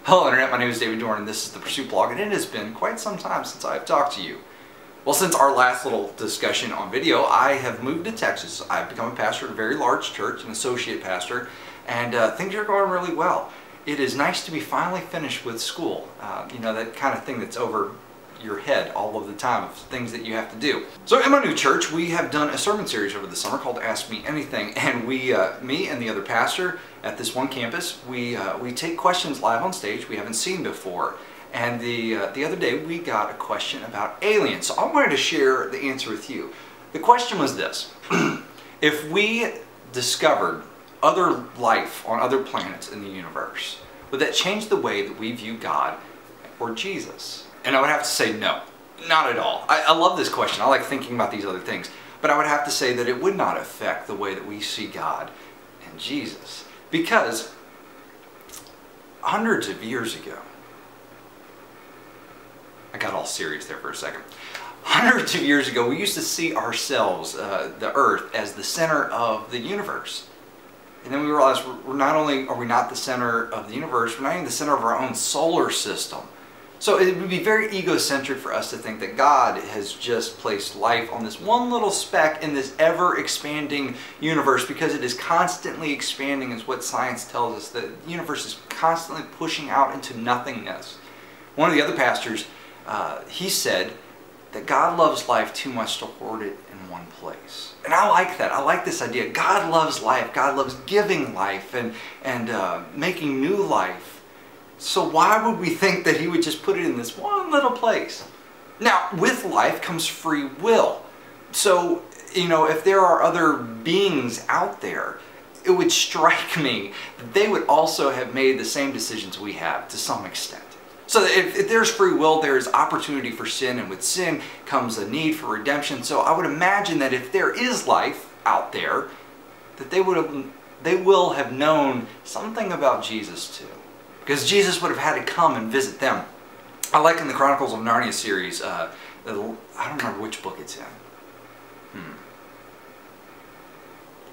Hello Internet, my name is David Dorn and this is the Pursuit Blog, and it has been quite some time since I've talked to you. Well, since our last little discussion on video, I have moved to Texas. I've become a pastor at a very large church, an associate pastor, and things are going really well. It is nice to be finally finished with school. You know, that kind of thing that's over your head all of the time of things that you have to do. So in my new church, we have done a sermon series over the summer called Ask Me Anything, and we, me and the other pastor at this one campus, we take questions live on stage we haven't seen before. And the other day we got a question about aliens, so I wanted to share the answer with you. The question was this: if we discovered other life on other planets in the universe, would that change the way that we view God or Jesus? And I would have to say no, not at all. I love this question. I like thinking about these other things. But I would have to say that it would not affect the way that we see God and Jesus. Because hundreds of years ago, I got all serious there for a second. Hundreds of years ago, we used to see ourselves, the Earth, as the center of the universe. And then we realized we're not only are we not the center of the universe, we're not even the center of our own solar system. So it would be very egocentric for us to think that God has just placed life on this one little speck in this ever-expanding universe, because it is constantly expanding, is what science tells us. The universe is constantly pushing out into nothingness. One of the other pastors, he said that God loves life too much to hoard it in one place. And I like that. I like this idea. God loves life. God loves giving life and making new life. So why would we think that he would just put it in this one little place? Now, with life comes free will. So, you know, if there are other beings out there, it would strike me that they would also have made the same decisions we have to some extent. So if there's free will, there is opportunity for sin, and with sin comes a need for redemption. So I would imagine that if there is life out there, that they will have known something about Jesus too. Because Jesus would have had to come and visit them. I like in the Chronicles of Narnia series, I don't remember which book it's in.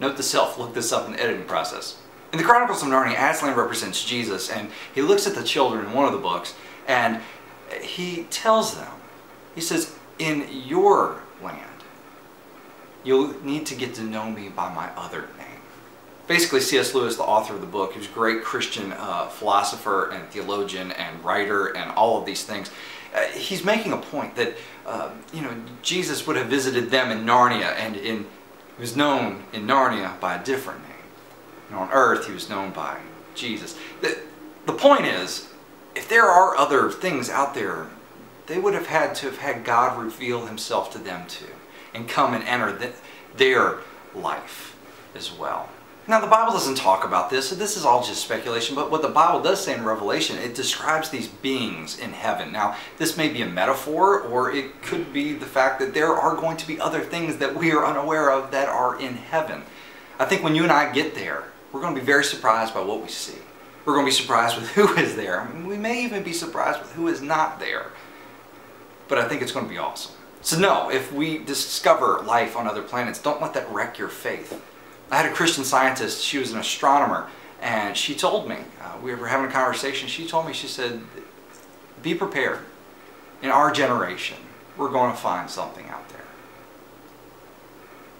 Note to self, look this up in the editing process. In the Chronicles of Narnia, Aslan represents Jesus, and he looks at the children in one of the books, and he tells them, he says, in your land, you'll need to get to know me by my other name. Basically, C.S. Lewis, the author of the book, he was a great Christian philosopher and theologian and writer and all of these things. He's making a point that, you know, Jesus would have visited them in Narnia, and he was known in Narnia by a different name. And on earth, he was known by Jesus. The point is, if there are other things out there, they would have had to have had God reveal himself to them too, and come and enter their life as well. Now, the Bible doesn't talk about this, so this is all just speculation, but what the Bible does say in Revelation, it describes these beings in heaven. Now, this may be a metaphor, or it could be the fact that there are going to be other things that we are unaware of that are in heaven. I think when you and I get there, we're going to be very surprised by what we see. We're going to be surprised with who is there. I mean, we may even be surprised with who is not there. But I think it's going to be awesome. So no, if we discover life on other planets, don't let that wreck your faith. I had a Christian scientist, she was an astronomer, and she told me, we were having a conversation, she told me, she said, be prepared. In our generation, we're going to find something out there.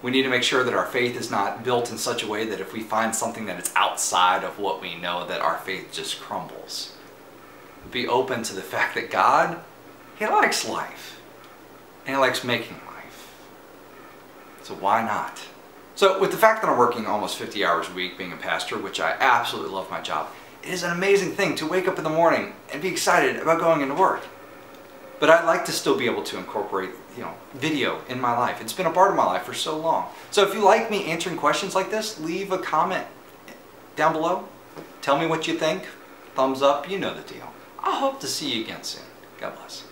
We need to make sure that our faith is not built in such a way that if we find something that is outside of what we know, that our faith just crumbles. Be open to the fact that God, he likes life, and he likes making life. So why not? So with the fact that I'm working almost 50 hours a week being a pastor, which I absolutely love my job, it is an amazing thing to wake up in the morning and be excited about going into work. But I'd like to still be able to incorporate, you know, video in my life. It's been a part of my life for so long. So if you like me answering questions like this, leave a comment down below. Tell me what you think. Thumbs up, you know the deal. I hope to see you again soon. God bless.